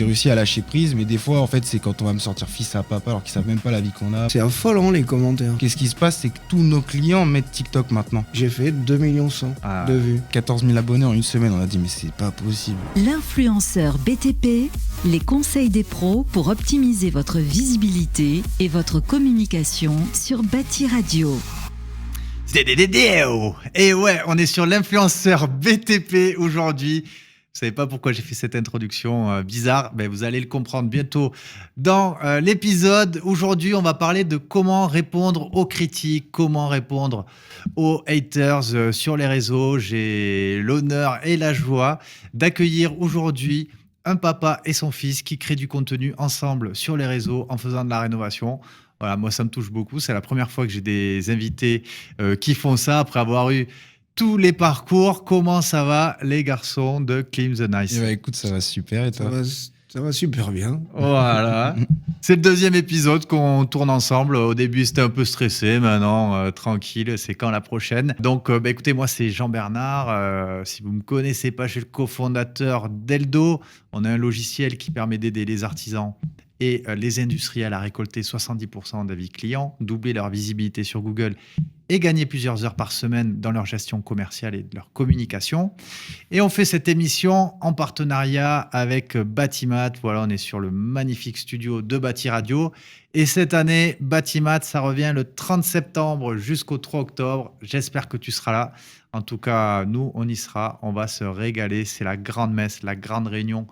J'ai réussi à lâcher prise, mais des fois, en fait, c'est quand on va me sortir fils à papa alors qu'ils savent même pas la vie qu'on a. C'est affolant les commentaires. Qu'est-ce qui se passe, c'est que tous nos clients mettent TikTok maintenant. J'ai fait 2,1 millions de vues. 14 000 abonnés en une semaine, on a dit mais c'est pas possible. L'influenceur BTP, les conseils des pros pour optimiser votre visibilité et votre communication sur Bâti Radio. Et ouais, on est sur l'influenceur BTP aujourd'hui. Vous savez pas pourquoi j'ai fait cette introduction bizarre, mais vous allez le comprendre bientôt dans l'épisode. Aujourd'hui, on va parler de comment répondre aux critiques, comment répondre aux haters sur les réseaux. J'ai l'honneur et la joie d'accueillir aujourd'hui un papa et son fils qui créent du contenu ensemble sur les réseaux en faisant de la rénovation. Voilà, moi, ça me touche beaucoup. C'est la première fois que j'ai des invités qui font ça après avoir eu tous les parcours. Comment ça va, les garçons de Clean the Nice? Bah, écoute, ça va super et toi? Ça va super bien. Voilà. C'est le deuxième épisode qu'on tourne ensemble. Au début, c'était un peu stressé. Maintenant, tranquille. C'est quand la prochaine? Donc, écoutez, moi, c'est Jean-Bernard. Si vous ne me connaissez pas, je suis le cofondateur d'Eldo. On a un logiciel qui permet d'aider les artisans et les industriels à récolter 70% d'avis clients, doubler leur visibilité sur Google et gagner plusieurs heures par semaine dans leur gestion commerciale et de leur communication. Et on fait cette émission en partenariat avec Batimat. Voilà, on est sur le magnifique studio de Bâti Radio. Et cette année, Batimat, ça revient le 30 septembre jusqu'au 3 octobre. J'espère que tu seras là. En tout cas, nous, on y sera. On va se régaler. C'est la grande messe, la grande réunion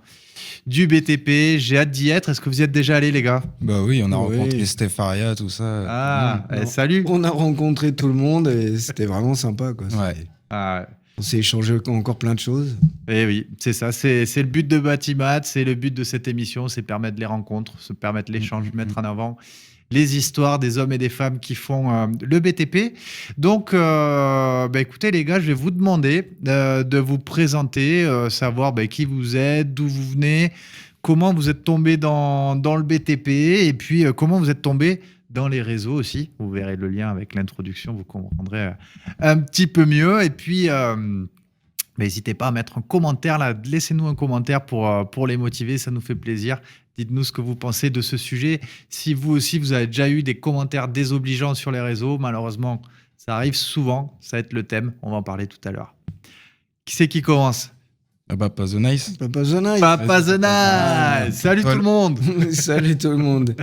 du BTP. J'ai hâte d'y être. Est-ce que vous y êtes déjà allés, les gars? Bah oui, on a rencontré Steph Faria, tout ça. Ah, salut. On a rencontré tout le monde et c'était vraiment sympa, quoi. Ouais. On s'est échangé encore plein de choses. Eh oui, c'est ça. C'est le but de Batimat. C'est le but de cette émission. C'est permettre les rencontres, se permettre l'échange, mettre en avant les histoires des hommes et des femmes qui font le BTP. Donc, écoutez les gars, je vais vous demander de vous présenter, savoir qui vous êtes, d'où vous venez, comment vous êtes tombé dans le BTP et puis comment vous êtes tombé dans les réseaux aussi. Vous verrez le lien avec l'introduction, vous comprendrez un petit peu mieux. Et puis, n'hésitez pas à mettre un commentaire là. Laissez-nous un commentaire pour les motiver, ça nous fait plaisir. Dites-nous ce que vous pensez de ce sujet. Si vous aussi, vous avez déjà eu des commentaires désobligeants sur les réseaux, malheureusement, ça arrive souvent. Ça va être le thème. On va en parler tout à l'heure. Qui c'est qui commence? Papa The Nice. Papa The Nice. Papa The Nice. Salut tout le monde. Salut tout le monde.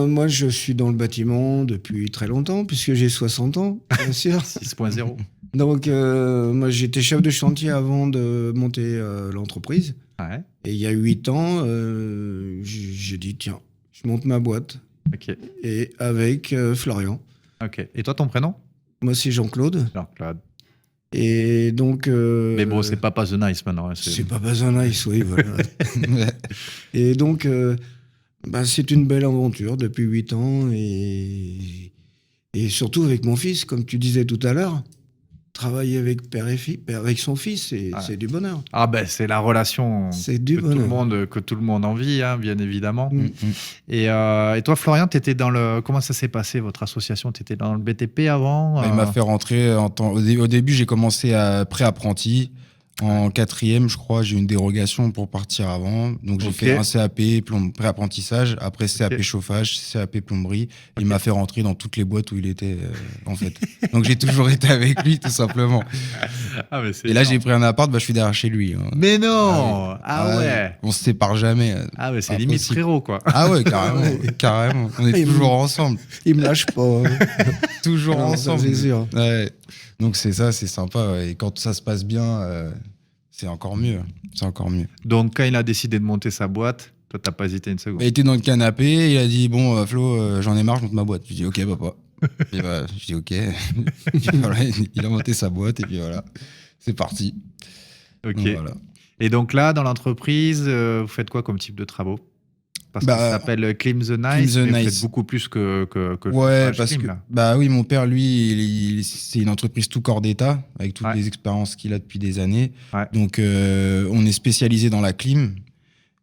Moi, je suis dans le bâtiment depuis très longtemps, puisque j'ai 60 ans, bien sûr. 6.0. Donc, moi, j'étais chef de chantier avant de monter l'entreprise. Ouais. Et il y a 8 ans, j'ai dit, tiens, je monte ma boîte. Ok. Et avec Florian. Ok. Et toi, ton prénom? Moi, c'est Jean-Claude. Jean-Claude. Et donc... Mais bon, c'est Papa The Nice maintenant. Hein, c'est Papa The Nice, oui, voilà. Et donc, c'est une belle aventure depuis 8 ans. Et surtout avec mon fils, comme tu disais tout à l'heure. Travailler avec père et fille, avec son fils, c'est du bonheur. Ah c'est la relation que tout le monde envie, hein, bien évidemment. Et toi, Florian, t'étais comment ça s'est passé, votre association? Tu étais dans le BTP avant? Il m'a fait rentrer au début, j'ai commencé à pré-apprenti. En 4e, je crois, j'ai eu une dérogation pour partir avant. Donc, j'ai fait un CAP pré-apprentissage, après CAP chauffage, CAP plomberie. Il m'a fait rentrer dans toutes les boîtes où il était, en fait. Donc, j'ai toujours été avec lui, tout simplement. Et là, j'ai pris un appart, je suis derrière chez lui. Hein. Mais non! Ah ouais! On se sépare jamais. Ah ouais, c'est limite frérot, quoi. Ah ouais, carrément. Carrément. On est toujours ensemble. Il me lâche pas. Toujours ensemble. C'est sûr. Ouais. Donc, c'est ça, c'est sympa. Et quand ça se passe bien... c'est encore mieux. C'est encore mieux. Donc, quand il a décidé de monter sa boîte, toi, t'as pas hésité une seconde. Il était dans le canapé, il a dit bon, Flo, j'en ai marre, je monte ma boîte. Je dis ok, papa. Et je dis ok. Voilà, il a monté sa boîte et puis voilà, c'est parti. Ok. Donc, voilà. Et donc là, dans l'entreprise, vous faites quoi comme type de travaux? Parce que ça s'appelle Clean the Nice, mais vous faites beaucoup plus que ouais, parce que oui, mon père, lui, c'est une entreprise tout corps d'État, avec toutes les expériences qu'il a depuis des années. Ouais. Donc, on est spécialisé dans la clim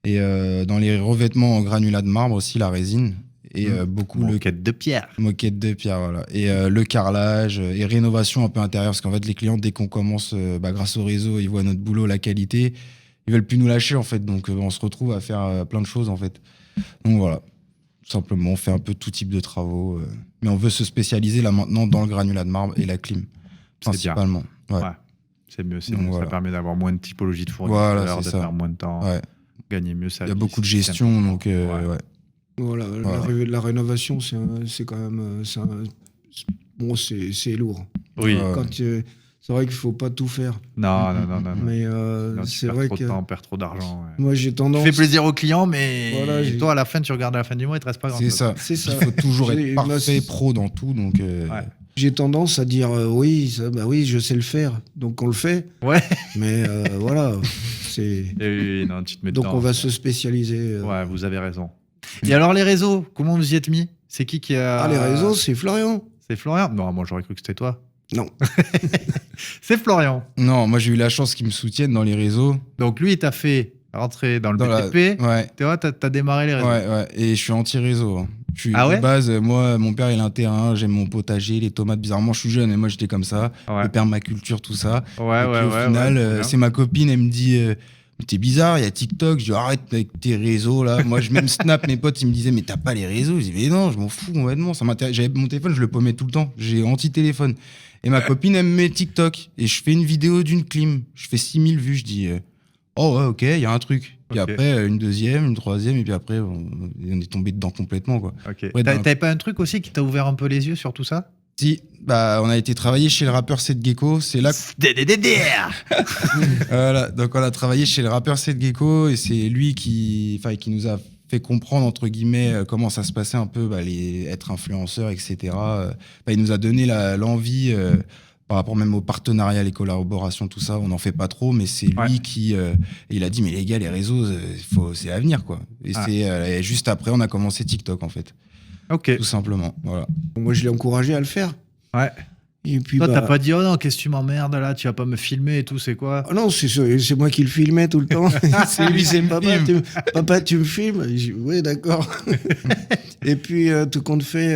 et dans les revêtements en granulat de marbre aussi, la résine. Et beaucoup moquette de pierre. Moquette de pierre, voilà. Et le carrelage et rénovation un peu intérieure, parce qu'en fait, les clients, dès qu'on commence, grâce au réseau, ils voient notre boulot, la qualité. ils veulent plus nous lâcher en fait. Donc on se retrouve à faire plein de choses en fait. Donc voilà, tout simplement, on fait un peu tout type de travaux, mais on veut se spécialiser là maintenant dans le granulat de marbre et la clim principalement. Ouais. C'est mieux, Donc, ça permet d'avoir moins de typologie de fournisseurs, Voilà, de c'est ça. faire moins de temps, gagner mieux sa vie. Il y a beaucoup de gestion, donc ouais. Voilà, la rénovation, c'est quand même... bon, c'est lourd. Oui. C'est vrai qu'il ne faut pas tout faire. Non. Mais c'est vrai trop que... de temps, on perd trop d'argent. Ouais. Moi, j'ai tendance... Tu fais plaisir aux clients, mais Voilà, toi, à la fin, tu regardes à la fin du mois, il ne te reste pas grand-chose. C'est ça. Il faut toujours être parfait, pro dans tout. Donc, j'ai tendance à dire oui, je sais le faire. Donc, on le fait. Ouais. Mais voilà, c'est... Non, tu te mets donc, dedans, on va se spécialiser. Ouais, vous avez raison. Et alors, les réseaux, comment vous y êtes mis? C'est qui a... Ah, les réseaux, c'est Florian. C'est Florian? Non, moi, j'aurais cru que c'était toi. Non. C'est Florian. Non, moi, j'ai eu la chance qu'ils me soutiennent dans les réseaux. Donc, lui, il t'a fait rentrer dans le BTP. Ouais. Tu vois, t'as démarré les réseaux. Ouais. Et je suis anti-réseau. Hein. De base, moi, mon père, il a un terrain, j'aime mon potager, les tomates. Bizarrement, je suis jeune et moi, j'étais comme ça. Le permaculture, tout ça. Et puis, au final, c'est ma copine, elle me dit... Mais t'es bizarre, il y a TikTok. Je dis arrête avec tes réseaux là. Moi, même Snap, mes potes, ils me disaient mais t'as pas les réseaux. Je dis mais non, je m'en fous complètement. J'avais mon téléphone, je le paumais tout le temps. J'ai anti-téléphone. Et ma copine, elle me met TikTok. Et je fais une vidéo d'une clim. Je fais 6000 vues. Je dis oh ouais, ok, il y a un truc. Puis après, une deuxième, une troisième. Et puis après, on est tombé dedans complètement, quoi. Okay. T'avais pas un truc aussi qui t'a ouvert un peu les yeux sur tout ça? Si, on a été travailler chez le rappeur Seth Gecko, c'est là voilà, donc on a travaillé chez le rappeur Seth Gecko et c'est lui qui nous a fait comprendre entre guillemets comment ça se passait un peu être influenceur, etc. Il nous a donné l'envie par rapport même aux partenariats, les collaborations, tout ça, on n'en fait pas trop, mais c'est lui qui il a dit mais les gars, les réseaux, c'est l'avenir, quoi. Et c'est juste après on a commencé TikTok en fait. Ok. Tout simplement, voilà. Moi, je l'ai encouragé à le faire. Ouais. Et puis, toi, t'as pas dit, oh non, qu'est-ce que tu m'emmerdes là, tu vas pas me filmer et tout, c'est quoi? Oh non, c'est moi qui le filmais tout le temps. C'est lui, c'est papa, tu me filmes? Oui, d'accord. Et puis, tout compte fait,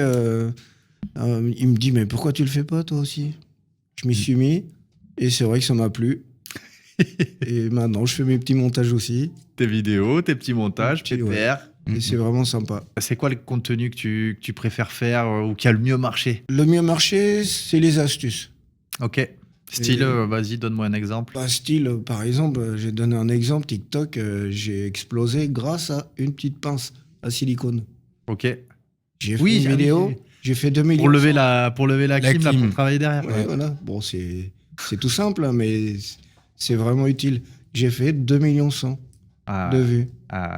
il me dit, mais pourquoi tu le fais pas toi aussi? Je m'y suis mis, et c'est vrai que ça m'a plu. Et maintenant, je fais mes petits montages aussi. Tes vidéos, tes petits montages, PPR. Et c'est vraiment sympa. C'est quoi le contenu que tu préfères faire ou qui a le mieux marché? Le mieux marché, c'est les astuces. Ok. Style, vas-y, donne-moi un exemple. Style, par exemple, j'ai donné un exemple, TikTok, j'ai explosé grâce à une petite pince à silicone. Ok. J'ai fait une vidéo, j'ai fait 2 millions. Pour lever la clim, là, pour travailler derrière. Ouais, voilà. Bon, c'est tout simple, hein, mais c'est vraiment utile. J'ai fait 2 millions 100 de vues.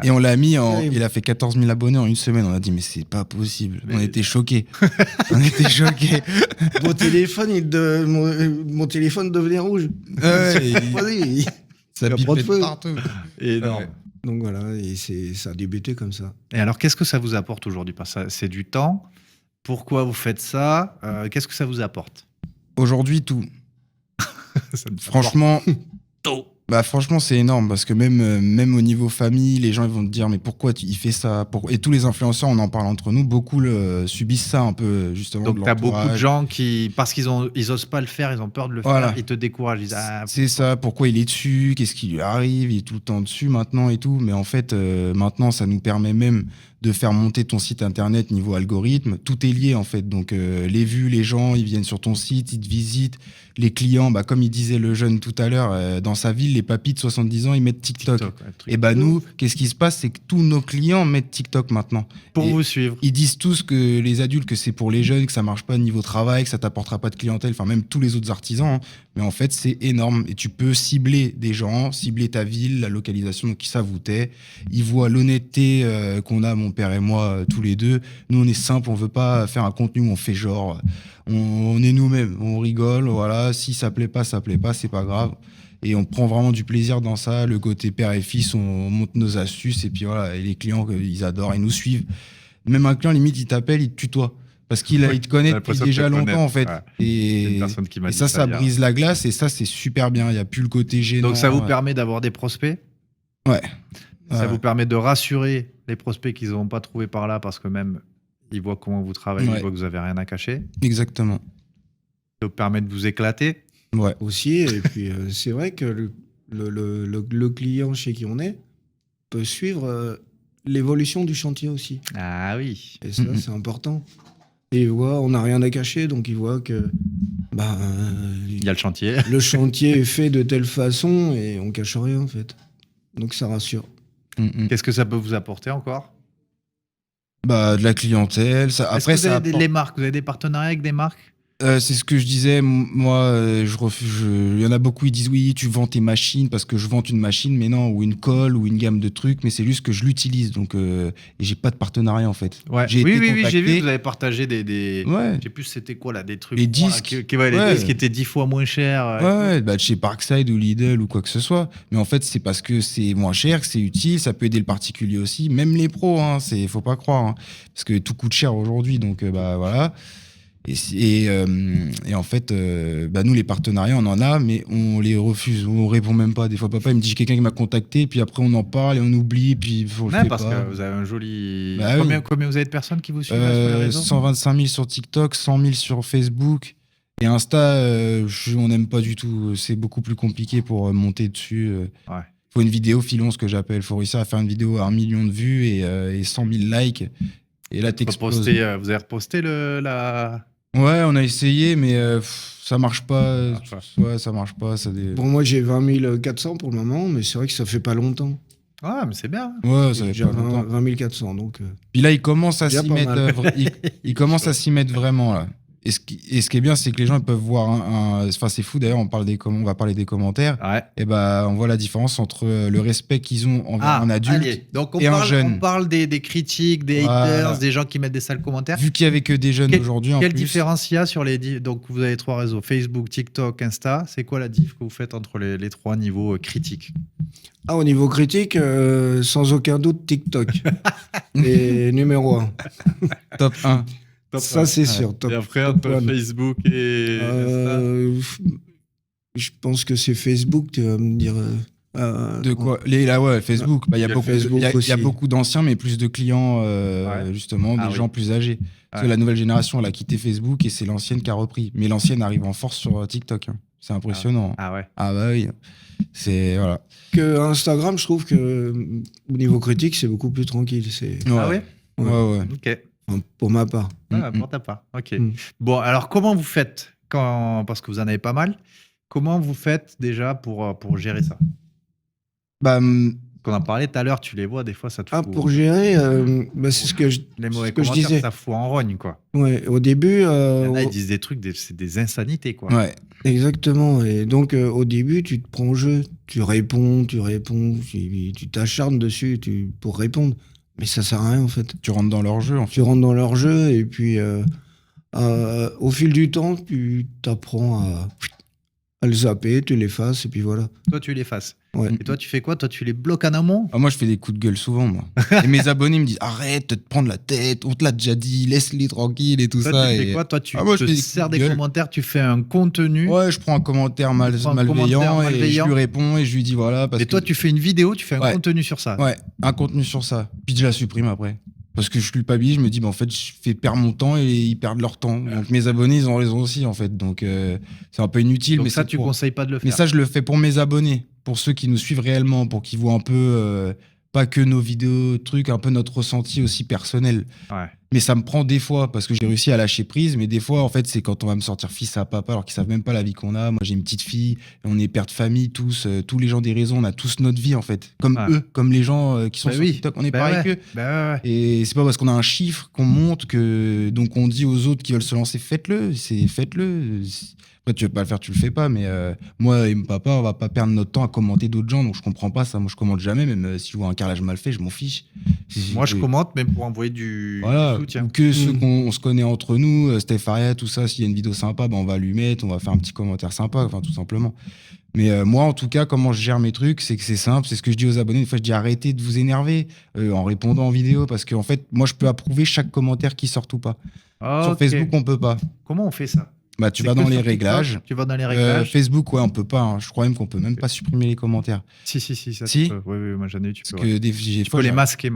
Et on l'a mis il a fait 14 000 abonnés en une semaine. On a dit, mais c'est pas possible. On était choqués. Mon téléphone devenait rouge. Ça pipait partout. Énorme. Donc voilà, et ça a débuté comme ça. Et alors, qu'est-ce que ça vous apporte aujourd'hui? C'est du temps. Pourquoi vous faites ça? Qu'est-ce que ça vous apporte? Aujourd'hui, tout. Franchement, tout. Franchement, c'est énorme parce que même au niveau famille, les gens ils vont te dire mais pourquoi il fait ça? Et tous les influenceurs, on en parle entre nous, beaucoup subissent ça un peu justement. Donc t'as beaucoup de gens qui, parce qu'ils osent pas le faire, ils ont peur de le faire, ils te découragent. Ils disent, c'est ça, pourquoi il est dessus? Qu'est-ce qui lui arrive? Il est tout le temps dessus maintenant et tout. Mais en fait, maintenant, ça nous permet même de faire monter ton site internet niveau algorithme. Tout est lié en fait. Donc les vues, les gens, ils viennent sur ton site, ils te visitent. Les clients, comme il disait le jeune tout à l'heure, dans sa ville, les papis de 70 ans, ils mettent TikTok. Et nous, qu'est-ce qui se passe? C'est que tous nos clients mettent TikTok maintenant. Pour vous suivre. Ils disent tous que les adultes, que c'est pour les jeunes, que ça marche pas niveau travail, que ça t'apportera pas de clientèle, enfin même tous les autres artisans. Hein. Mais en fait, c'est énorme. Et tu peux cibler des gens, cibler ta ville, la localisation, donc ils savent où t'es. Ils voient l'honnêteté qu'on a, mon père et moi, tous les deux. Nous, on est simple, on veut pas faire un contenu où on fait genre... On est nous-mêmes, on rigole, voilà. Si ça plaît pas, c'est pas grave. Et on prend vraiment du plaisir dans ça. Le côté père et fils, on monte nos astuces et puis voilà. Et les clients, ils adorent, ils nous suivent. Même un client, limite, il t'appelle, il te tutoie. Parce qu'il te connaît depuis déjà longtemps, en fait. Ouais. Et ça brise la glace et ça, c'est super bien. Il n'y a plus le côté gênant. Donc ça vous permet d'avoir des prospects? Ouais. Ça vous permet de rassurer les prospects qu'ils n'ont pas trouvé par là parce que même... Ils voient comment vous travaillez, ils voient que vous n'avez rien à cacher. Exactement. Ça vous permet de vous éclater. Ouais. Aussi, et puis c'est vrai que le client chez qui on est peut suivre l'évolution du chantier aussi. Ah oui. Et ça, c'est important. Et il voit, on n'a rien à cacher, donc il voit que il y a le chantier. Le chantier est fait de telle façon et on cache rien en fait. Donc ça rassure. Qu'est-ce que ça peut vous apporter encore? Bah, de la clientèle. Après, vous avez les marques, vous avez des partenariats avec des marques? C'est ce que je disais. Moi, je refuse. Il y en a beaucoup, ils disent oui, tu vends tes machines parce que je vends une machine, mais non, ou une colle, ou une gamme de trucs, mais c'est juste que je l'utilise. Donc, et j'ai pas de partenariat en fait. Ouais. J'ai oui, été oui, contacté. j'ai vu que vous avez partagé des... Ouais. Je sais plus c'était quoi là, des trucs. Les disques. Les disques qui étaient 10 fois moins chers. Ouais, bah, de chez Parkside ou Lidl ou quoi que ce soit. Mais en fait, c'est parce que c'est moins cher, que c'est utile, ça peut aider le particulier aussi, même les pros, hein, faut pas croire. Hein, parce que tout coûte cher aujourd'hui, donc bah voilà. Et en fait, nous, les partenariats, on en a, mais on les refuse, on répond même pas. Des fois, papa, il me dit, j'ai quelqu'un qui m'a contacté, puis après, on en parle et on oublie, puis faut le faire parce pas. que vous avez un joli... Bah, combien vous avez de personnes qui vous suivent sur les réseaux? 125 000 sur TikTok, 100 000 sur Facebook. Et Insta, on n'aime pas du tout. C'est beaucoup plus compliqué pour monter dessus. Ouais. Faut une vidéo filon, ce que j'appelle. Faut réussir à faire une vidéo à 1 million de vues et 100 000 likes. Et là, t'exploses. Vous avez reposté la... Ouais, on a essayé, mais ça marche pas. Ouais, ça marche pas. Bon, moi, j'ai 20 400 pour le moment, mais c'est vrai que ça fait pas longtemps. Ah, mais c'est bien. Ouais, ça fait J'ai pas longtemps. 20 400, donc... Puis là, il commence à Déjà s'y pas mettre. mal. Il commence à s'y mettre vraiment, là. Et ce qui est bien, c'est que les gens ils peuvent voir enfin, c'est fou d'ailleurs, on va parler des commentaires. Ouais. Et on voit la différence entre le respect qu'ils ont envers un adulte allez. Donc et un jeune. On parle des critiques, des haters, des gens qui mettent des sales commentaires. Vu qu'il y avait que des jeunes aujourd'hui. Quelle différence il y a sur les... Donc vous avez 3 réseaux, Facebook, TikTok, Insta. C'est quoi la diff que vous faites entre les 3 niveaux critiques? Ah, au niveau critique, sans aucun doute, TikTok. Et numéro 1. Top 1. Ça, c'est sûr. Et après, entre Facebook et Insta, je pense que c'est Facebook, tu vas me dire. De quoi Facebook. Il y a beaucoup d'anciens, mais plus de clients, justement, des gens plus âgés. Parce que la nouvelle génération, elle a quitté Facebook et c'est l'ancienne qui a repris. Mais l'ancienne arrive en force sur TikTok. Hein. C'est impressionnant. Ah ouais. Ah bah oui. C'est voilà. Que Instagram, je trouve que au niveau critique, c'est beaucoup plus tranquille. Ah ouais. Ouais. Ok. Pour ma part. Pour ta part. Ok. Bon, alors comment vous faites parce que vous en avez pas mal. Comment vous faites déjà pour gérer ça? Qu'on en parlait tout à l'heure, tu les vois, des fois, ça te fout... pour gérer, c'est ce que je disais. Ça fout en rogne, quoi. Ouais, au début... Là, ils disent des trucs, c'est des insanités, quoi. Ouais. Exactement. Et donc, au début, tu te prends au jeu. Tu réponds, tu t'acharnes dessus pour répondre. Mais ça sert à rien, en fait. Tu rentres dans leur jeu, en fait. Tu rentres dans leur jeu, et puis, au fil du temps, tu t'apprends à le zapper, tu l'effaces, et puis voilà. Toi, tu l'effaces. Ouais. Et toi, tu fais quoi? Toi, tu les bloques en amont? Moi, je fais des coups de gueule souvent, moi. Et mes abonnés me disent arrête de te prendre la tête, on te l'a déjà dit, laisse-les tranquilles et tout toi, ça. Tu fais quoi? Toi, tu te te sers des commentaires, tu fais un contenu. Ouais, je prends un commentaire malveillant et je lui réponds et je lui dis voilà. Et toi, tu fais une vidéo, tu fais un contenu sur ça. Ouais, un contenu sur ça. Puis je la supprime après. Parce que je culpabilise, je me dis, en fait, je fais perdre mon temps et ils perdent leur temps. Donc mes abonnés, ils ont raison aussi, en fait. Donc c'est un peu inutile. Donc mais ça, tu conseilles pas de le faire. Mais ça, je le fais pour mes abonnés, pour ceux qui nous suivent réellement, pour qu'ils voient un peu, pas que nos vidéos, trucs, un peu notre ressenti aussi personnel. Ouais. Mais ça me prend des fois, parce que j'ai réussi à lâcher prise, mais des fois, en fait, c'est quand on va me sortir fils à papa, alors qu'ils savent même pas la vie qu'on a. Moi, j'ai une petite fille, on est père de famille, tous les gens des réseaux, on a tous notre vie, en fait. Comme eux, comme les gens qui sont sur TikTok, on est pareil qu'eux. Et c'est pas parce qu'on a un chiffre qu'on monte que, donc on dit aux autres qui veulent se lancer, faites-le. Après, tu veux pas le faire, tu le fais pas, mais moi et mon papa, on va pas perdre notre temps à commenter d'autres gens, donc je comprends pas ça. Moi, je commente jamais, même si je vois un carrelage mal fait, je m'en fiche. Moi, je commente, même pour envoyer du soutien. Ou que ceux qu'on se connaît entre nous, Steph Aria, tout ça, s'il y a une vidéo sympa, on va lui mettre, on va faire un petit commentaire sympa, enfin, tout simplement. Mais moi, en tout cas, comment je gère mes trucs, c'est que c'est simple, c'est ce que je dis aux abonnés. Des fois, je dis arrêtez de vous énerver en répondant en vidéo, parce qu'en fait, moi, je peux approuver chaque commentaire qui sort ou pas. Sur Facebook, on peut pas. Comment on fait ça? Tu vas dans les réglages. Tu vas dans les réglages. Facebook, ouais, on peut pas. Hein. Je crois même qu'on peut même pas supprimer les commentaires. Si, ça si. Oui, moi j'en ai eu. Tu peux les masquer.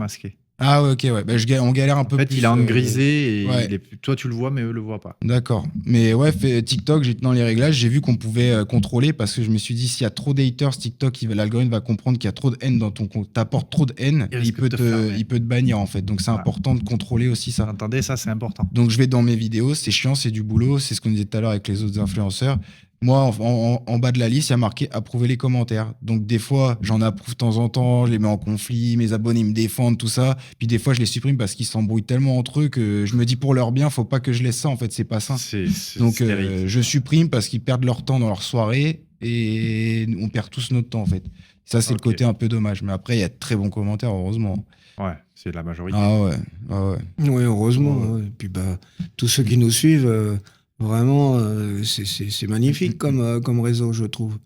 Ah ouais, ok, ouais. Bah, on galère un peu En fait, plus. il est en grisé et ouais. toi, tu le vois, mais eux le voient pas. D'accord. Mais ouais, TikTok, j'étais dans les réglages, j'ai vu qu'on pouvait contrôler parce que je me suis dit, s'il y a trop d'haters, TikTok, l'algorithme va comprendre qu'il y a trop de haine dans ton compte. T'apportes trop de haine, Il risque de te il peut te bannir en fait. Donc c'est important de contrôler aussi ça. Vous entendez, ça, c'est important. Donc je vais dans mes vidéos, c'est chiant, c'est du boulot, c'est ce qu'on disait tout à l'heure avec les autres influenceurs. Moi, en bas de la liste, il y a marqué approuver les commentaires. Donc, des fois, j'en approuve de temps en temps, je les mets en conflit, mes abonnés me défendent, tout ça. Puis, des fois, je les supprime parce qu'ils s'embrouillent tellement entre eux que je me dis pour leur bien, faut pas que je laisse ça. En fait, c'est pas ça. Donc, je supprime parce qu'ils perdent leur temps dans leur soirée et on perd tous notre temps, en fait. Ça, c'est le côté un peu dommage. Mais après, il y a de très bons commentaires, heureusement. Ouais, c'est la majorité. Ah ouais. Oui, heureusement. Ouais. Et puis, tous ceux qui nous suivent. Vraiment, c'est magnifique comme réseau, je trouve.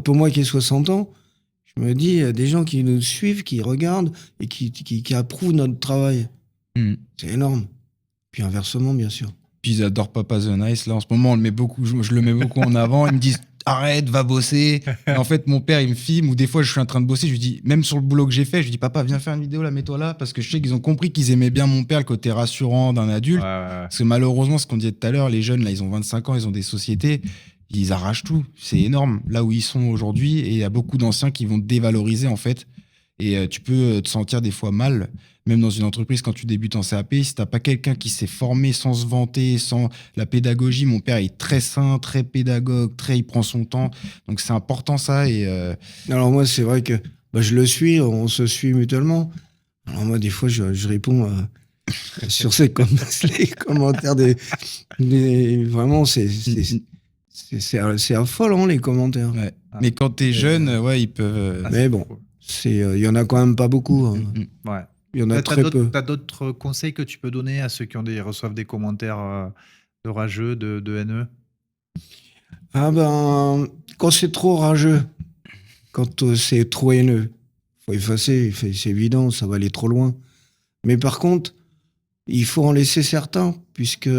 Pour moi qui ai 60 ans, je me dis, il y a des gens qui nous suivent, qui regardent et qui approuvent notre travail. C'est énorme. Puis inversement, bien sûr. Puis ils adorent Papa The Nice. Là, en ce moment, je le mets beaucoup en avant. Ils me disent, arrête, va bosser. Et en fait, mon père, il me filme, ou des fois, je suis en train de bosser, je lui dis, même sur le boulot que j'ai fait, je lui dis, papa, viens faire une vidéo là, mets-toi là, parce que je sais qu'ils ont compris qu'ils aimaient bien mon père, le côté rassurant d'un adulte. Ouais. Parce que malheureusement, ce qu'on disait tout à l'heure, les jeunes, là, ils ont 25 ans, ils ont des sociétés, ils arrachent tout. C'est énorme, là où ils sont aujourd'hui, et il y a beaucoup d'anciens qui vont te dévaloriser, en fait. Et tu peux te sentir des fois mal, même dans une entreprise, quand tu débutes en CAP, si t'as pas quelqu'un qui s'est formé sans se vanter, sans la pédagogie. Mon père est très sain, très pédagogue, il prend son temps. Donc c'est important ça. Et Alors moi, c'est vrai que je le suis, on se suit mutuellement. Alors moi, des fois, je réponds sur les commentaires Vraiment, c'est affolant, les commentaires. Ouais. Mais quand t'es jeune, ils peuvent... Mais bon, il y en a quand même pas beaucoup. Hein. Ouais. Il y en a très peu. T'as d'autres conseils que tu peux donner à ceux qui reçoivent des commentaires de rageux, de haineux? Quand c'est trop rageux, quand c'est trop haineux, faut effacer, c'est évident, ça va aller trop loin. Mais par contre, il faut en laisser certains, puisque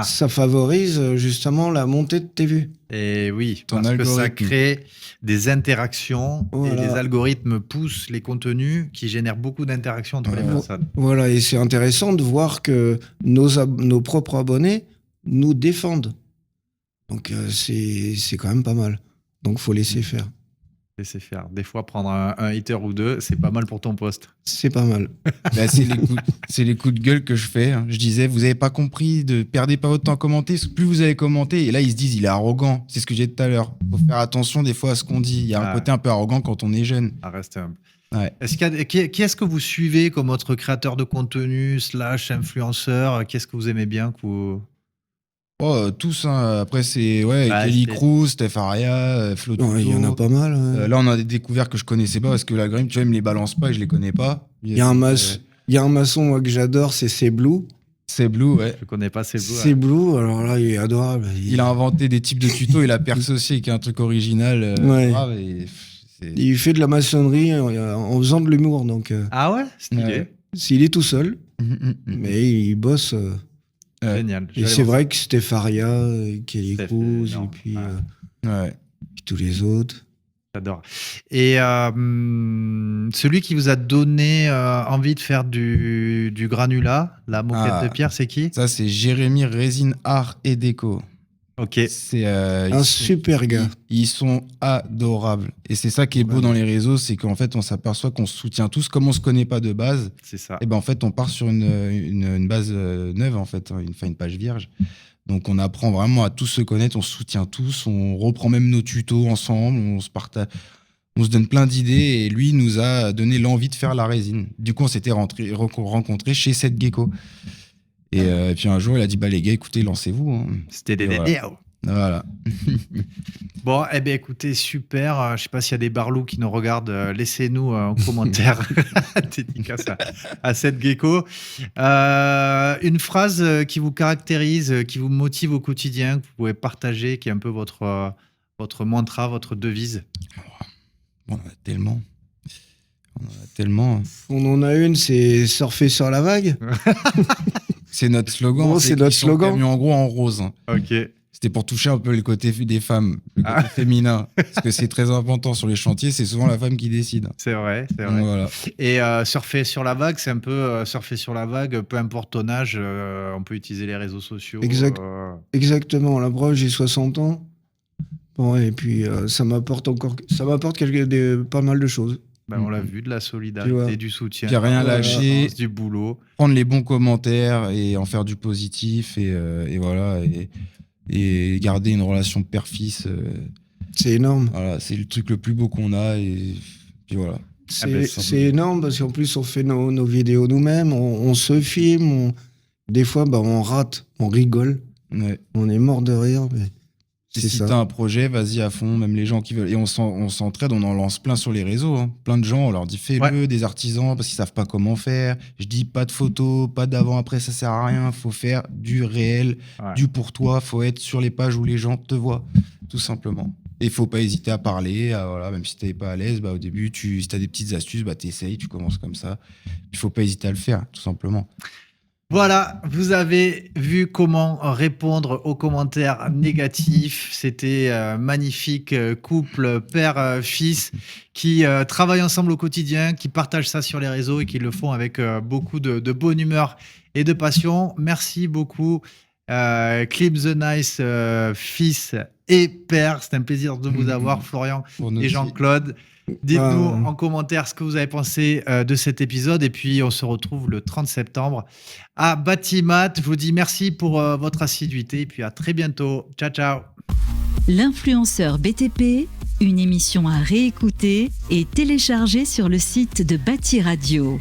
ça favorise justement la montée de tes vues. Et oui, parce que ça crée des interactions et les algorithmes poussent les contenus qui génèrent beaucoup d'interactions entre les personnes. Voilà, et c'est intéressant de voir que nos propres abonnés nous défendent. Donc c'est quand même pas mal. Donc faut laisser faire. Laisser faire. Des fois, prendre un hater ou deux, c'est pas mal pour ton poste. C'est pas mal. C'est les coups de gueule que je fais. Je disais, vous avez pas compris, perdez pas votre temps à commenter. Plus vous allez commenter, et là ils se disent, il est arrogant. C'est ce que j'ai dit tout à l'heure. Faut faire attention des fois à ce qu'on dit. Il y a un côté un peu arrogant quand on est jeune. Reste humble. Ouais. Qui est-ce que vous suivez comme autre créateur de contenu / influenceur? Qui est-ce que vous aimez bien tous, hein. Après c'est Kelly Cruz, Steph Aria, Flo Tuto. Il y en a pas mal. Ouais. Là on a des découvertes que je connaissais pas parce que l'algorithme, tu vois, il me les balance pas et je les connais pas. Il y a un maçon moi, que j'adore, c'est Blue. C'est Blue, ouais. Je connais pas C'est Blue. C'est Blue, alors là il est adorable. Il a inventé des types de tutos, il a percé aussi avec un truc original. Grave, il fait de la maçonnerie en faisant de l'humour. Donc, ah ouais, stylé. Il est tout seul, mais il bosse. Génial. Et c'est vrai que Stepharia, Kelly Cruz, et puis tous les autres. J'adore. Et celui qui vous a donné envie de faire du granulat, la moquette de pierre, c'est qui? Ça, c'est Jérémy Résine Art et Déco. Ok. C'est un super gars. Ils sont adorables. Et c'est ça qui est beau dans les réseaux, c'est qu'en fait, on s'aperçoit qu'on se soutient tous. Comme on se connaît pas de base, c'est ça. Et en fait, on part sur une base neuve, en fait, une page vierge. Donc, on apprend vraiment à tous se connaître, on se soutient tous, on reprend même nos tutos ensemble, on se partage. On se donne plein d'idées et lui nous a donné l'envie de faire la résine. Du coup, on s'était rencontrés chez Seth Gecko. Et puis un jour, il a dit, les gars, écoutez, lancez-vous. Hein. C'était des dédios. Voilà. Bon, écoutez, super. Je sais pas s'il y a des barlous qui nous regardent. Laissez-nous en commentaire. Dédicace à Seth Gecko. Une phrase qui vous caractérise, qui vous motive au quotidien, que vous pouvez partager, qui est un peu votre mantra, votre devise. On en a tellement. On en a une, c'est surfer sur la vague. C'est notre slogan. C'est notre slogan. En gros, en rose. Ok. C'était pour toucher un peu le côté des femmes, le côté féminin. Parce que c'est très important sur les chantiers, c'est souvent la femme qui décide. C'est vrai. Donc, voilà. Et surfer sur la vague, c'est un peu surfer sur la vague, peu importe ton âge, on peut utiliser les réseaux sociaux. Exactement. La preuve, j'ai 60 ans. Bon, et puis, ça m'apporte pas mal de choses. On l'a vu, de la solidarité, du soutien. Puis rien lâcher, du boulot. Prendre les bons commentaires et en faire du positif. Et voilà. Et garder une relation père-fils. C'est énorme. Voilà, c'est le truc le plus beau qu'on a. Et puis voilà. C'est énorme parce qu'en plus, on fait nos vidéos nous-mêmes, on se filme. Des fois, on rate, on rigole. Ouais. On est mort de rire. Mais si t'as un projet, vas-y à fond, même les gens qui veulent. Et on s'entraide, on en lance plein sur les réseaux. Hein. Plein de gens, on leur dit fais-le, des artisans, parce qu'ils savent pas comment faire. Je dis pas de photos, pas d'avant-après, ça sert à rien. Faut faire du réel, du pour toi. Faut être sur les pages où les gens te voient, tout simplement. Et faut pas hésiter à parler, voilà, même si t'es pas à l'aise, au début, si t'as des petites astuces, t'essayes, tu commences comme ça. Il faut pas hésiter à le faire, tout simplement. Voilà, vous avez vu comment répondre aux commentaires négatifs. C'était magnifique couple père-fils qui travaillent ensemble au quotidien, qui partagent ça sur les réseaux et qui le font avec beaucoup de bonne humeur et de passion. Merci beaucoup, Clip the Nice, fils et père. C'est un plaisir de vous avoir, Florian et Jean-Claude. Dites-nous en commentaire ce que vous avez pensé de cet épisode et puis on se retrouve le 30 septembre à Batimat. Je vous dis merci pour votre assiduité et puis à très bientôt. Ciao, ciao. L'influenceur BTP, une émission à réécouter et télécharger sur le site de Bâti Radio.